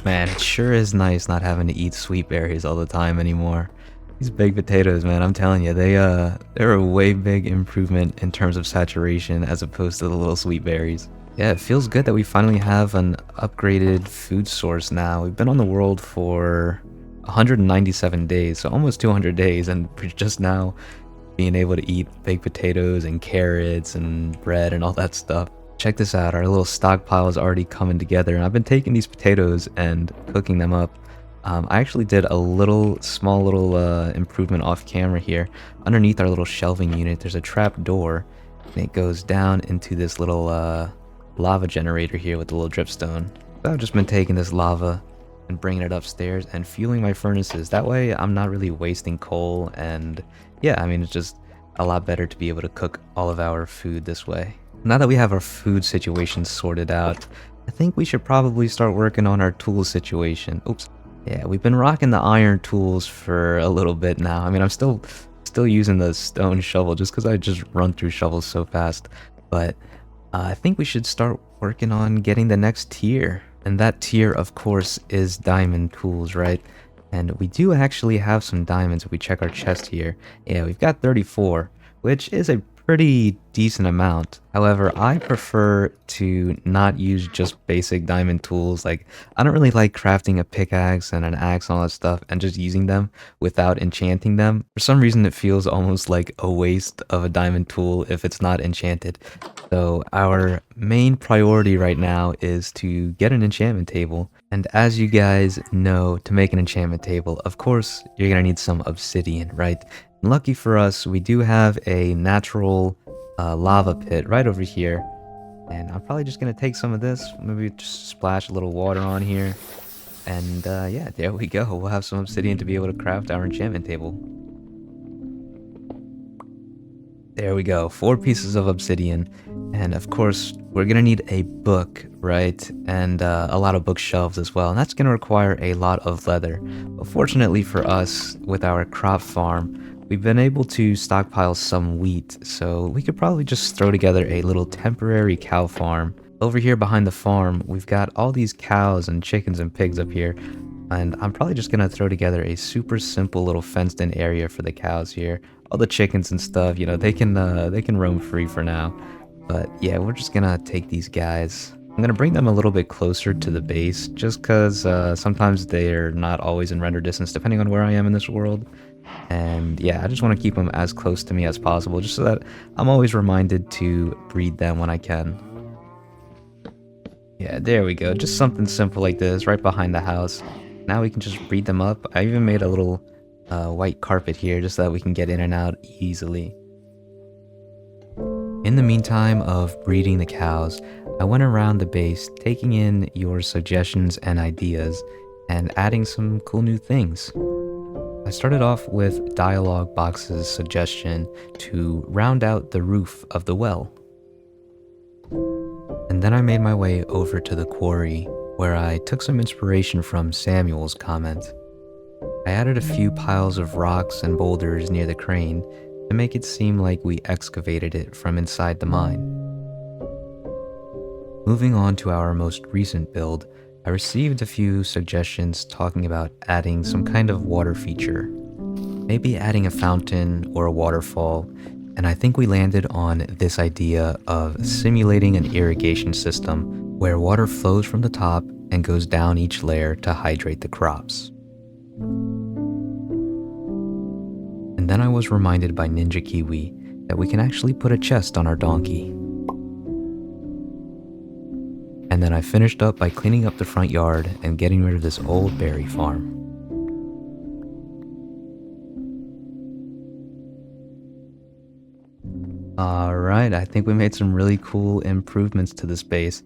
Man, it sure is nice not having to eat sweet berries all the time anymore. These baked potatoes, man, I'm telling you, they're a way big improvement in terms of saturation as opposed to the little sweet berries. Yeah, it feels good that we finally have an upgraded food source now. We've been on the world for 197 days, so almost 200 days, and we're just now being able to eat baked potatoes and carrots and bread and all that stuff. Check this out, our little stockpile is already coming together, and I've been taking these potatoes and cooking them up. I actually did a small little improvement off camera here. Underneath our little shelving unit, there's a trap door, and it goes down into this little lava generator here with the little dripstone. So I've just been taking this lava and bringing it upstairs and fueling my furnaces. That way I'm not really wasting coal, and yeah, I mean, it's just a lot better to be able to cook all of our food this way. Now that we have our food situation sorted out, I think we should probably start working on our tool situation. Oops. Yeah, we've been rocking the iron tools for a little bit now. I mean, I'm still using the stone shovel just because I just run through shovels so fast. But I think we should start working on getting the next tier. And that tier, of course, is diamond tools, right? And we do actually have some diamonds if we check our chest here. Yeah, we've got 34, which is a pretty decent amount. However, I prefer to not use just basic diamond tools. Like, I don't really like crafting a pickaxe and an axe and all that stuff and just using them without enchanting them. For some reason, it feels almost like a waste of a diamond tool if it's not enchanted. So our main priority right now is to get an enchantment table. And as you guys know, to make an enchantment table, of course, you're gonna need some obsidian, right? And lucky for us, we do have a natural lava pit right over here. And I'm probably just gonna take some of this, maybe just splash a little water on here. And yeah, there we go. We'll have some obsidian to be able to craft our enchantment table. There we go, 4 pieces of obsidian. And of course, we're gonna need a book, right? And a lot of bookshelves as well. And that's gonna require a lot of leather. But fortunately for us, with our crop farm, we've been able to stockpile some wheat. So we could probably just throw together a little temporary cow farm. Over here behind the farm, we've got all these cows and chickens and pigs up here. And I'm probably just gonna throw together a super simple little fenced in area for the cows here. All the chickens and stuff, you know, they can roam free for now. But yeah, we're just gonna take these guys. I'm gonna bring them a little bit closer to the base, just cause sometimes they're not always in render distance depending on where I am in this world. And yeah, I just want to keep them as close to me as possible, just so that I'm always reminded to breed them when I can. Yeah, there we go. Just something simple like this right behind the house. Now we can just breed them up. I even made a little white carpet here just so that we can get in and out easily. In the meantime of breeding the cows, I went around the base taking in your suggestions and ideas and adding some cool new things. I started off with Dialog Box's suggestion to round out the roof of the well. And then I made my way over to the quarry, where I took some inspiration from Samuel's comment. I added a few piles of rocks and boulders near the crane to make it seem like we excavated it from inside the mine. Moving on to our most recent build, I received a few suggestions talking about adding some kind of water feature. Maybe adding a fountain or a waterfall, and I think we landed on this idea of simulating an irrigation system where water flows from the top and goes down each layer to hydrate the crops. And then I was reminded by Ninja Kiwi that we can actually put a chest on our donkey. And then I finished up by cleaning up the front yard and getting rid of this old berry farm. Alright, I think we made some really cool improvements to this base.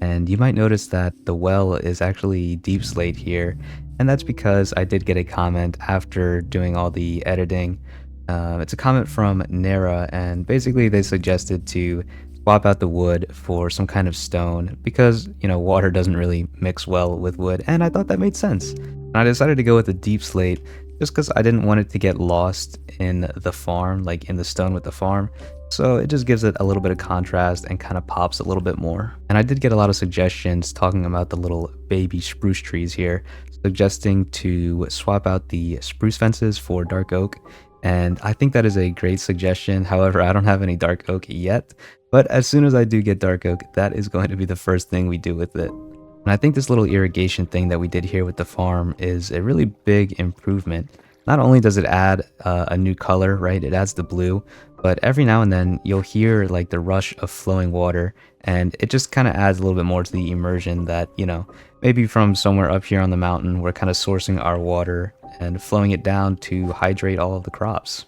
And you might notice that the well is actually deep slate here. And that's because I did get a comment after doing all the editing. It's a comment from Nera, and basically they suggested to swap out the wood for some kind of stone because, you know, water doesn't really mix well with wood, and I thought that made sense. And I decided to go with a deep slate just because I didn't want it to get lost in the farm, like in the stone with the farm. So it just gives it a little bit of contrast and kind of pops a little bit more. And I did get a lot of suggestions talking about the little baby spruce trees here, suggesting to swap out the spruce fences for dark oak. And I think that is a great suggestion. However, I don't have any dark oak yet, but as soon as I do get dark oak, that is going to be the first thing we do with it. And I think this little irrigation thing that we did here with the farm is a really big improvement. Not only does it add a new color, right? It adds the blue, but every now and then you'll hear like the rush of flowing water, and it just kind of adds a little bit more to the immersion that, you know, maybe from somewhere up here on the mountain, we're kind of sourcing our water and flowing it down to hydrate all of the crops.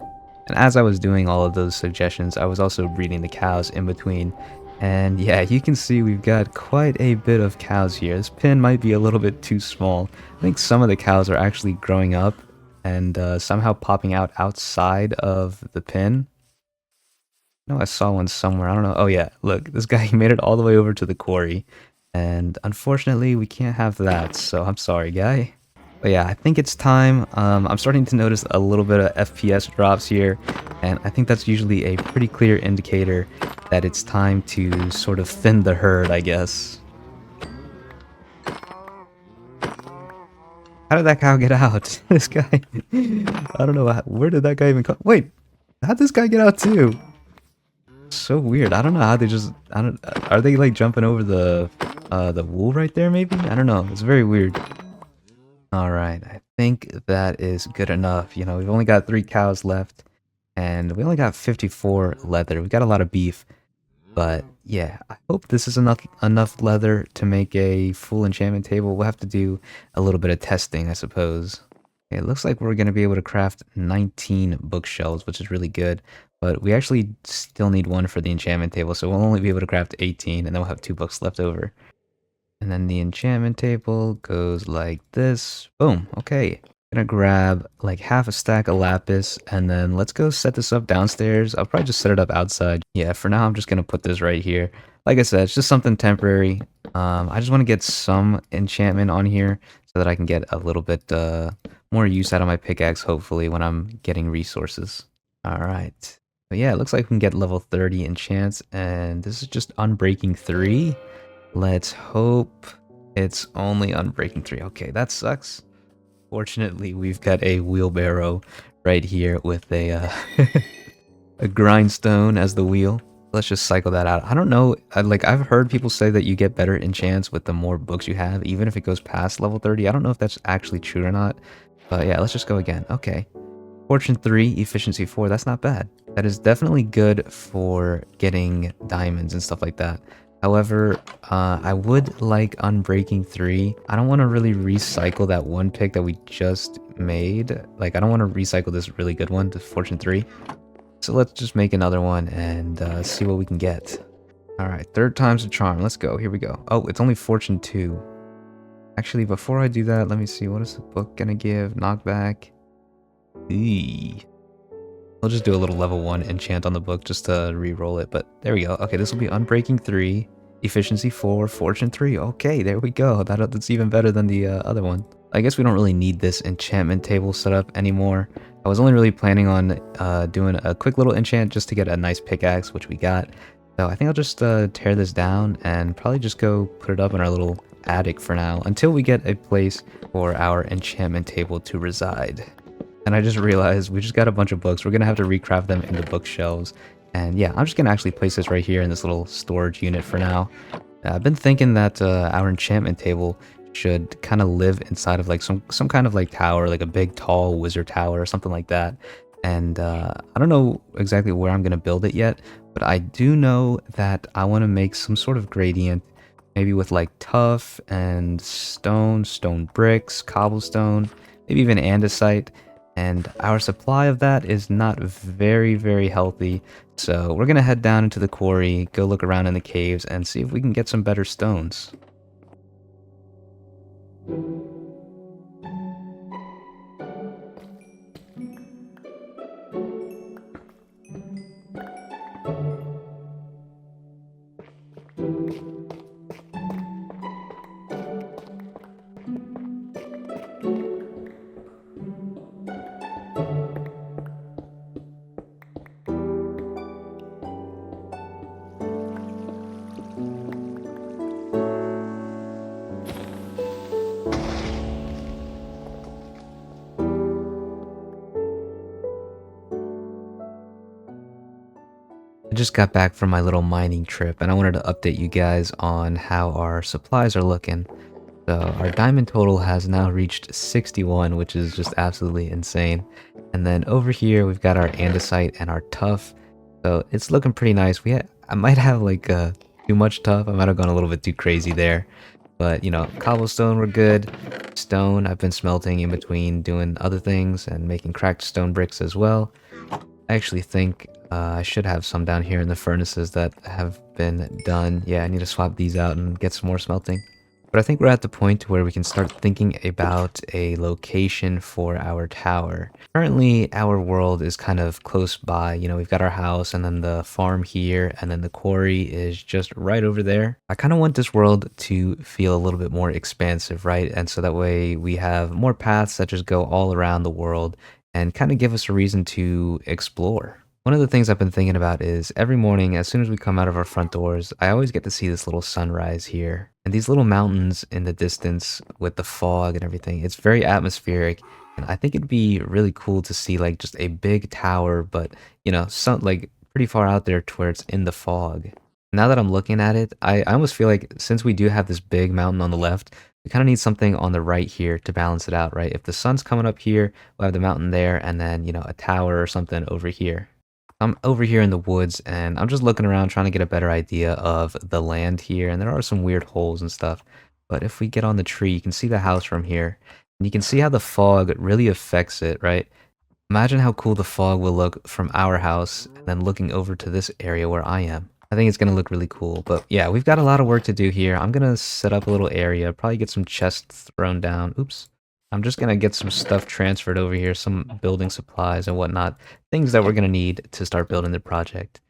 And as I was doing all of those suggestions, I was also breeding the cows in between. And yeah, you can see we've got quite a bit of cows here. This pen might be a little bit too small. I think some of the cows are actually growing up and somehow popping out outside of the pen. No, I saw one somewhere. I don't know. Oh yeah, look, this guy he made it all the way over to the quarry. And unfortunately, we can't have that. So I'm sorry, guy. But yeah, I think it's time. I'm starting to notice a little bit of FPS drops here. And I think that's usually a pretty clear indicator that it's time to sort of thin the herd, I guess. How did that cow get out? This guy, I don't know. Where did that guy even come? Wait, how'd this guy get out too? So weird. I don't know how they just, I don't, are they like jumping over the wool right there maybe? I don't know. It's very weird. All right. I think that is good enough. You know, we've only got 3 cows left and we only got 54 leather. We've got a lot of beef. But yeah, I hope this is enough leather to make a full enchantment table. We'll have to do a little bit of testing, I suppose. Okay, it looks like we're going to be able to craft 19 bookshelves, which is really good. But we actually still need one for the enchantment table, so we'll only be able to craft 18, and then we'll have 2 books left over. And then the enchantment table goes like this. Boom, okay. Gonna grab like half a stack of lapis, and then let's go set this up downstairs. I'll probably just set it up outside. Yeah, for now I'm just gonna put this right here. Like I said, it's just something temporary. I just want to get some enchantment on here so that I can get a little bit more use out of my pickaxe, hopefully, when I'm getting resources. Alright. But yeah, it looks like we can get level 30 enchants, and this is just Unbreaking 3. Let's hope it's only Unbreaking 3. Okay, that sucks. Fortunately, we've got a wheelbarrow right here with a a grindstone as the wheel. Let's just cycle that out. I don't know, I've heard people say that you get better enchants with the more books you have, even if it goes past level 30. I don't know if that's actually true or not. But yeah, let's just go again. Okay. Fortune 3, Efficiency 4, that's not bad. That is definitely good for getting diamonds and stuff like that. However, I would like Unbreaking 3. I don't want to really recycle that one pick that we just made. Like, I don't want to recycle this really good one to Fortune 3. So let's just make another one and see what we can get. Alright, 3rd time's a charm. Let's go. Here we go. Oh, it's only Fortune 2. Actually, before I do that, let me see. What is the book gonna give? Knockback. Eee. I'll just do a little level 1 enchant on the book just to re-roll it, but there we go. Okay, this will be Unbreaking 3, Efficiency 4, Fortune 3. Okay, there we go. That's even better than the other one. I guess we don't really need this enchantment table set up anymore. I was only really planning on doing a quick little enchant just to get a nice pickaxe, which we got. So I think I'll just tear this down and probably just go put it up in our little attic for now until we get a place for our enchantment table to reside. And I just realized we just got a bunch of books. We're going to have to recraft them into bookshelves. And yeah, I'm just going to actually place this right here in this little storage unit for now. I've been thinking that our enchantment table should kind of live inside of like some kind of like tower, like a big tall wizard tower or something like that. And I don't know exactly where I'm going to build it yet, but I do know that I want to make some sort of gradient, maybe with like tuff and stone bricks, cobblestone, maybe even andesite. And our supply of that is not very, very healthy. So we're going to head down into the quarry, go look around in the caves, and see if we can get some better stones. just got back from my little mining trip and I wanted to update you guys on how our supplies are looking. So our diamond total has now reached 61, which is just absolutely insane. And then over here we've got our andesite and our tuff. So it's looking pretty nice. I might have like too much tuff. I might have gone a little bit too crazy there. But you know, cobblestone we're good. Stone I've been smelting in between doing other things and making cracked stone bricks as well. I actually think I should have some down here in the furnaces that have been done. Yeah, I need to swap these out and get some more smelting. But I think we're at the point where we can start thinking about a location for our tower. Currently, our world is kind of close by. You know, we've got our house and then the farm here, and then the quarry is just right over there. I kind of want this world to feel a little bit more expansive, right? And so that way we have more paths that just go all around the world and kind of give us a reason to explore. One of the things I've been thinking about is every morning, as soon as we come out of our front doors, I always get to see this little sunrise here. And these little mountains in the distance with the fog and everything, it's very atmospheric. And I think it'd be really cool to see like just a big tower, but you know, some like pretty far out there to where it's in the fog. Now that I'm looking at it, I almost feel like since we do have this big mountain on the left, we kind of need something on the right here to balance it out, right? If the sun's coming up here, we'll have the mountain there and then, you know, a tower or something over here. I'm over here in the woods and I'm just looking around trying to get a better idea of the land here, and there are some weird holes and stuff. But if we get on the tree, you can see the house from here and you can see how the fog really affects it, right? Imagine how cool the fog will look from our house and then looking over to this area where I am. I think it's going to look really cool. But yeah, we've got a lot of work to do here. I'm going to set up a little area, probably get some chests thrown down. Oops. I'm just gonna get some stuff transferred over here, some building supplies and whatnot, things that we're gonna need to start building the project.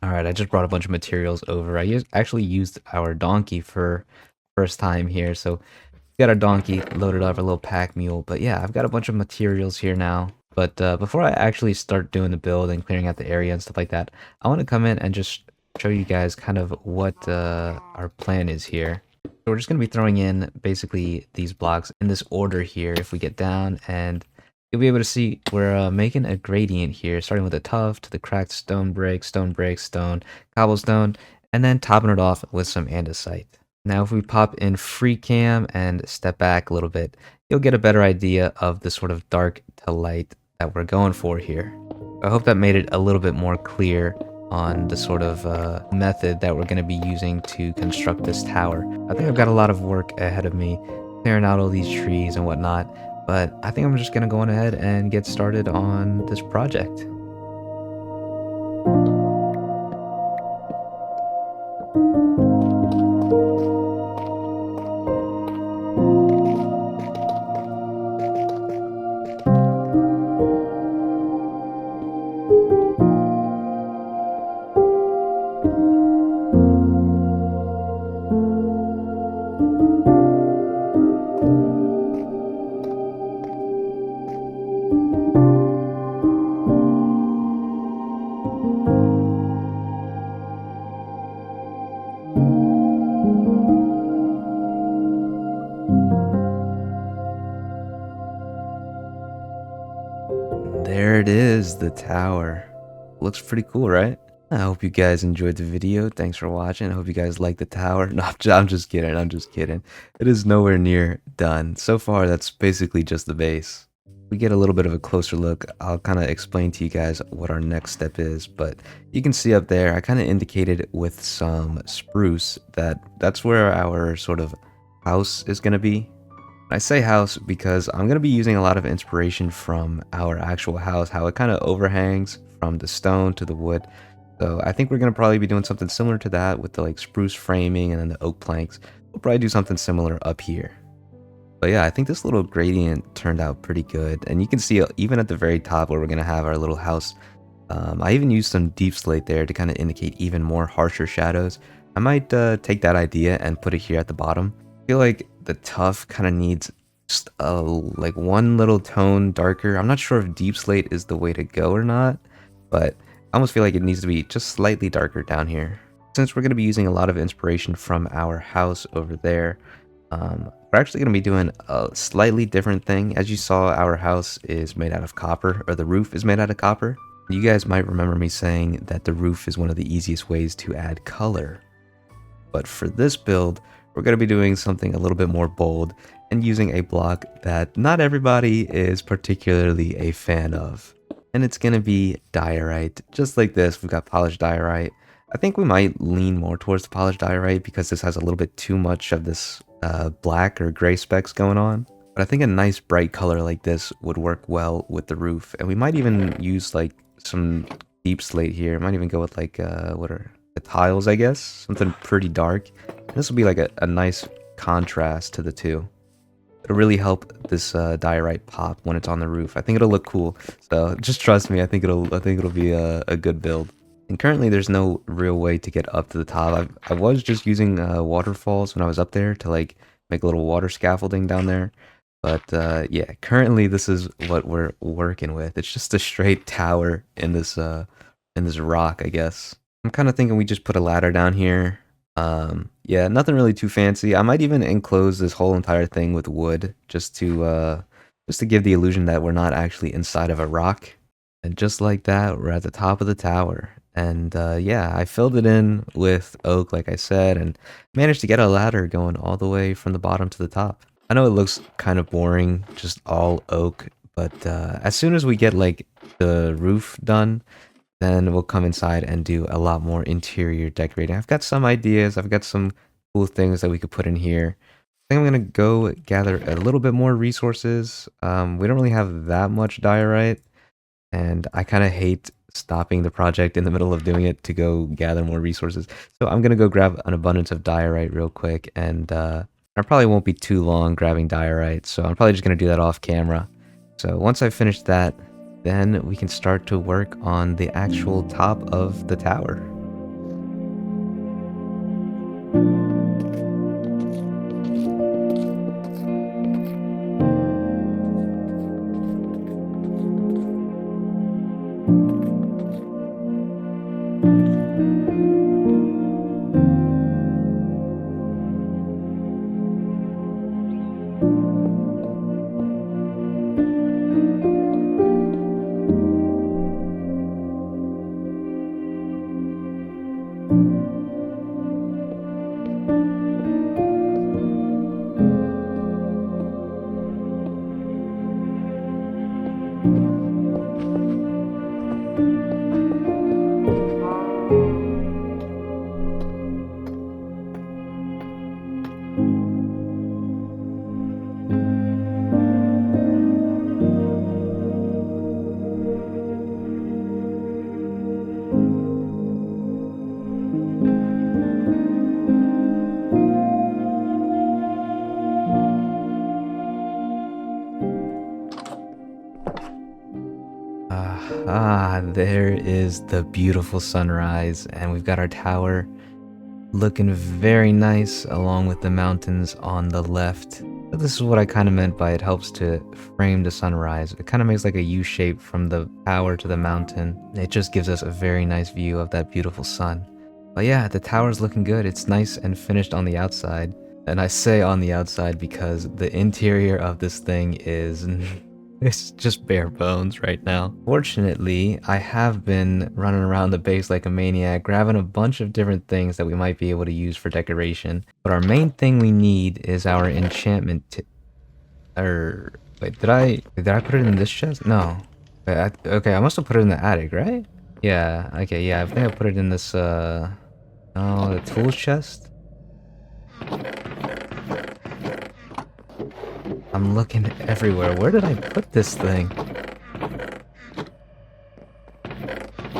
Alright, I just brought a bunch of materials over. Actually used our donkey for first time here, so we got our donkey loaded up, our little pack mule. But yeah, I've got a bunch of materials here now. But before I actually start doing the build and clearing out the area and stuff like that, I want to come in and just show you guys kind of what our plan is here. So we're just going to be throwing in basically these blocks in this order here. If we get down, and you'll be able to see we're making a gradient here, starting with the tuff to the cracked stone brick, stone, cobblestone, and then topping it off with some andesite. Now if we pop in free cam and step back a little bit, you'll get a better idea of the sort of dark to light that we're going for here. I hope that made it a little bit more clear on the sort of method that we're going to be using to construct this tower. I think I've got a lot of work ahead of me, clearing out all these trees and whatnot, but I think I'm just going to go on ahead and get started on this project. There it is, the tower. Looks pretty cool, right? I hope you guys enjoyed the video. Thanks for watching. I hope you guys like the tower. No, I'm just kidding. I'm just kidding. It is nowhere near done. So far, that's basically just the base. We get a little bit of a closer look. I'll kind of explain to you guys what our next step is, but you can see up there, I kind of indicated with some spruce that that's where our sort of house is going to be. I say house because I'm going to be using a lot of inspiration from our actual house, how it kind of overhangs from the stone to the wood. So I think we're going to probably be doing something similar to that with the like spruce framing and then the oak planks. We'll probably do something similar up here. But yeah, I think this little gradient turned out pretty good. And you can see even at the very top where we're going to have our little house, I even used some deep slate there to kind of indicate even more harsher shadows. I might take that idea and put it here at the bottom. I feel like the tuff kind of needs just like one little tone darker. I'm not sure if deep slate is the way to go or not, but I almost feel like it needs to be just slightly darker down here. Since we're going to be using a lot of inspiration from our house over there, we're actually going to be doing a slightly different thing. As you saw, our house is made out of copper, or the roof is made out of copper. You guys might remember me saying that the roof is one of the easiest ways to add color. But for this build, we're going to be doing something a little bit more bold and using a block that not everybody is particularly a fan of. And it's going to be diorite. Just like this, we've got polished diorite. I think we might lean more towards the polished diorite because this has a little bit too much of this black or gray specks going on. But I think a nice bright color like this would work well with the roof. And we might even use like some deep slate here. Might even go with like, what are the tiles, I guess? Something pretty dark. This will be like a nice contrast to the two. It'll really help this diorite pop when it's on the roof. I think it'll look cool. So just trust me, I think it'll be a good build. And currently there's no real way to get up to the top. I was just using waterfalls when I was up there to like make a little water scaffolding down there. But yeah, currently this is what we're working with. It's just a straight tower in this rock, I guess. I'm kind of thinking we just put a ladder down here. Yeah, nothing really too fancy. I might even enclose this whole entire thing with wood just to give the illusion that we're not actually inside of a rock. And just like that, we're at the top of the tower. And yeah, I filled it in with oak, like I said, and managed to get a ladder going all the way from the bottom to the top. I know it looks kind of boring, just all oak, but as soon as we get like the roof done, then we'll come inside and do a lot more interior decorating. I've got some ideas. I've got some cool things that we could put in here. I think I'm going to go gather a little bit more resources. We don't really have that much diorite, and I kind of hate stopping the project in the middle of doing it to go gather more resources. So I'm going to go grab an abundance of diorite real quick, and I probably won't be too long grabbing diorite, so I'm probably just going to do that off camera. So once I finish that, then we can start to work on the actual top of the tower. There is the beautiful sunrise, and we've got our tower looking very nice along with the mountains on the left. But this is what I kind of meant by it helps to frame the sunrise. It kind of makes like a U shape from the tower to the mountain. It just gives us a very nice view of that beautiful sun. But yeah, the tower's looking good. It's nice and finished on the outside. And I say on the outside because the interior of this thing is it's just bare bones right now. Fortunately, I have been running around the base like a maniac, grabbing a bunch of different things that we might be able to use for decoration. But our main thing we need is our enchantment wait, did I put it in this chest? No. Wait, okay, I must have put it in the attic, right? Yeah, okay, yeah, I think I put it in this, oh, the tools chest? I'm looking everywhere. Where did I put this thing?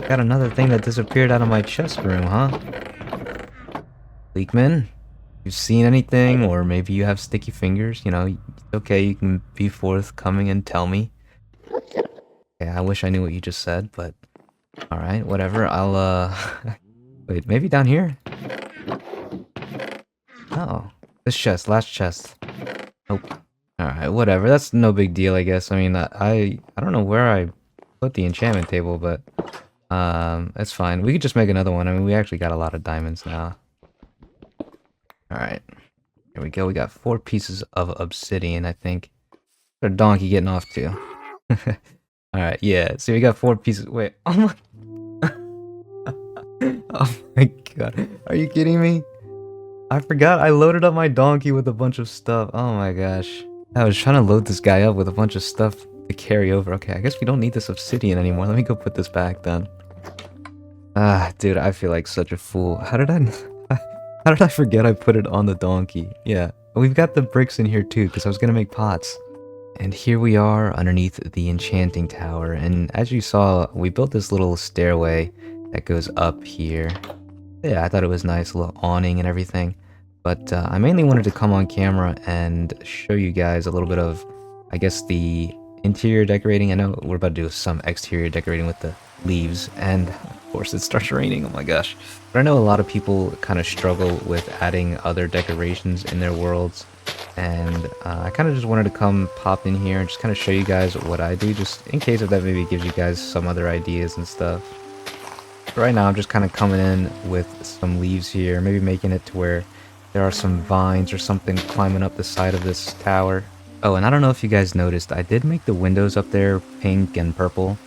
Got another thing that disappeared out of my chest room, huh? Leakman, you've seen anything, or maybe you have sticky fingers, you know, it's okay, you can be forthcoming and tell me. Yeah, I wish I knew what you just said, but alright, whatever, I'll, wait, maybe down here? Oh, this chest, last chest. Nope. Alright, whatever. That's no big deal, I guess. I mean, I don't know where I put the enchantment table, but it's fine. We could just make another one. I mean, we actually got a lot of diamonds now. Alright. Here we go. We got 4 pieces of obsidian, I think. Where's our donkey getting off to? Alright, yeah. So we got 4 pieces. Wait. Oh my. Oh my god. Are you kidding me? I forgot I loaded up my donkey with a bunch of stuff. Oh my gosh. I was trying to load this guy up with a bunch of stuff to carry over. Okay, I guess we don't need this obsidian anymore. Let me go put this back then. Ah, dude, I feel like such a fool. How did I how did I forget I put it on the donkey? Yeah. We've got the bricks in here too, because I was gonna make pots. And here we are underneath the enchanting tower, and as you saw, we built this little stairway that goes up here. Yeah, I thought it was nice, a little awning and everything. But I mainly wanted to come on camera and show you guys a little bit of, I guess, the interior decorating. I know we're about to do some exterior decorating with the leaves, and of course it starts raining, oh my gosh. But I know a lot of people kind of struggle with adding other decorations in their worlds, and I kind of just wanted to come pop in here and just kind of show you guys what I do, just in case if that maybe gives you guys some other ideas and stuff. Right now I'm just kind of coming in with some leaves here, maybe making it to where there are some vines or something climbing up the side of this tower. Oh, and I don't know if you guys noticed, I did make the windows up there pink and purple.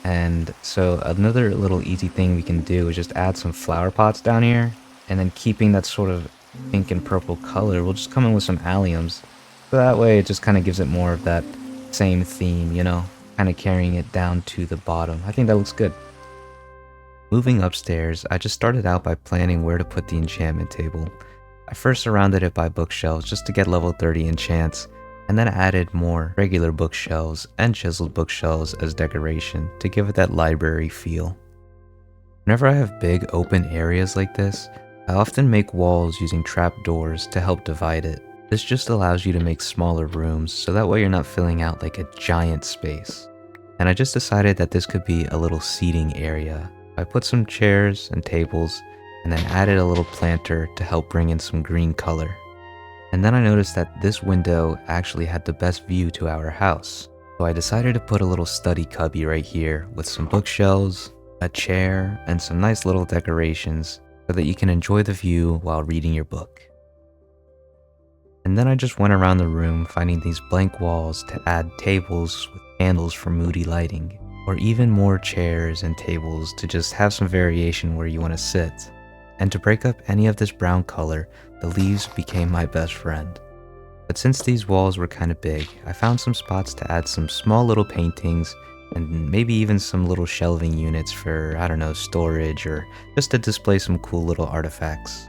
And so another little easy thing we can do is just add some flower pots down here. And then keeping that sort of pink and purple color, we'll just come in with some alliums. So that way it just kind of gives it more of that same theme, you know, kind of carrying it down to the bottom. I think that looks good. Moving upstairs, I just started out by planning where to put the enchantment table. I first surrounded it by bookshelves just to get level 30 enchants, and then added more regular bookshelves and chiseled bookshelves as decoration to give it that library feel. Whenever I have big open areas like this, I often make walls using trapdoors to help divide it. This just allows you to make smaller rooms, so that way you're not filling out like a giant space. And I just decided that this could be a little seating area. I put some chairs and tables, and then added a little planter to help bring in some green color. And then I noticed that this window actually had the best view to our house. So I decided to put a little study cubby right here with some bookshelves, a chair, and some nice little decorations so that you can enjoy the view while reading your book. And then I just went around the room finding these blank walls to add tables with candles for moody lighting, or even more chairs and tables to just have some variation where you want to sit. And to break up any of this brown color, the leaves became my best friend. But since these walls were kind of big, I found some spots to add some small little paintings and maybe even some little shelving units for, I don't know, storage or just to display some cool little artifacts.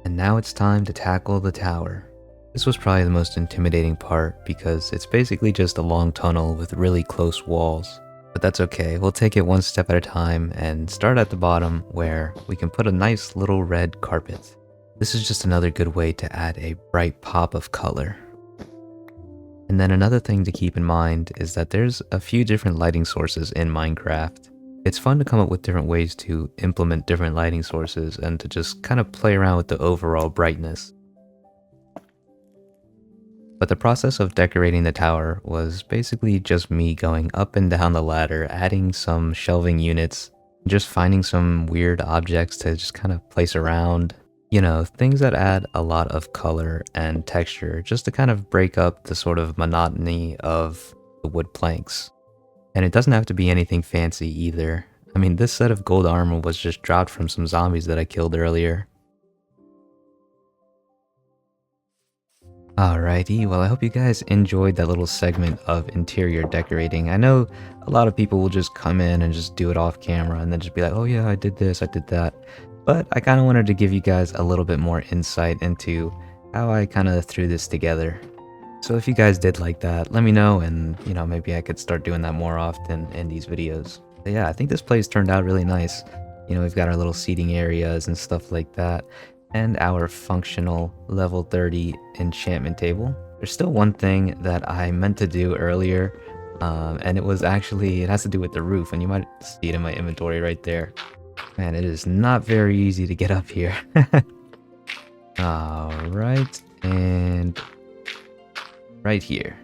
And now it's time to tackle the tower. This was probably the most intimidating part because it's basically just a long tunnel with really close walls. But that's okay, we'll take it one step at a time and start at the bottom where we can put a nice little red carpet. This is just another good way to add a bright pop of color. And then another thing to keep in mind is that there's a few different lighting sources in Minecraft. It's fun to come up with different ways to implement different lighting sources and to just kind of play around with the overall brightness. But the process of decorating the tower was basically just me going up and down the ladder, adding some shelving units, just finding some weird objects to just kind of place around. You know, things that add a lot of color and texture just to kind of break up the sort of monotony of the wood planks. And it doesn't have to be anything fancy either. I mean, this set of gold armor was just dropped from some zombies that I killed earlier. Alrighty, well I hope you guys enjoyed that little segment of interior decorating. I know a lot of people will just come in and just do it off camera and then just be like, oh yeah, I did this, I did that. But I kind of wanted to give you guys a little bit more insight into how I kind of threw this together. So if you guys did like that, let me know and, you know, maybe I could start doing that more often in these videos. But yeah, I think this place turned out really nice. You know, we've got our little seating areas and stuff like that. And our functional level 30 enchantment table. There's still one thing that I meant to do earlier, and it has to do with the roof, and you might see it in my inventory right there. Man, it is not very easy to get up here. Alright, and right here.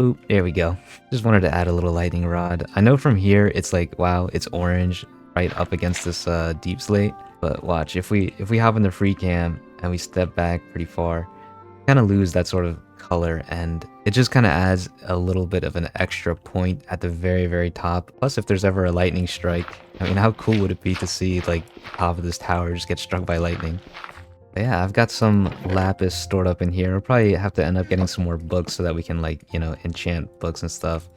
Oop, there we go. Just wanted to add a little lightning rod. I know from here it's like, wow, it's orange right up against this deep slate. But watch, if we hop in the free cam and we step back pretty far, kind of lose that sort of color, and it just kind of adds a little bit of an extra point at the very top. Plus, if there's ever a lightning strike, I mean, how cool would it be to see like top of this tower just get struck by lightning? But yeah, I've got some lapis stored up in here. I'll probably have to end up getting some more books so that we can, like, you know, enchant books and stuff.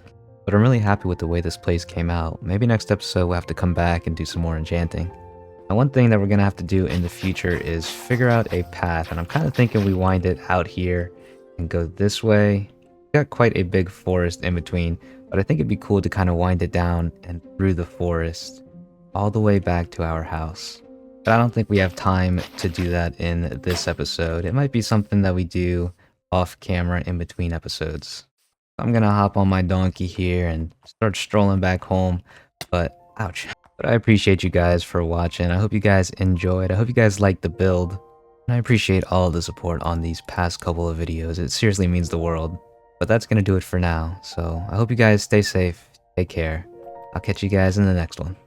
But I'm really happy with the way this place came out. Maybe next episode we'll have to come back and do some more enchanting. Now, one thing that we're gonna have to do in the future is figure out a path, and I'm kind of thinking we wind it out here and go this way. We got quite a big forest in between, but I think it'd be cool to kind of wind it down and through the forest all the way back to our house. But I don't think we have time to do that in this episode. It might be something that we do off camera in between episodes. I'm gonna hop on my donkey here and start strolling back home, but ouch. But I appreciate you guys for watching. I hope you guys enjoyed. I hope you guys liked the build. And I appreciate all the support on these past couple of videos. It seriously means the world. But that's gonna do it for now. So I hope you guys stay safe, take care. I'll catch you guys in the next one.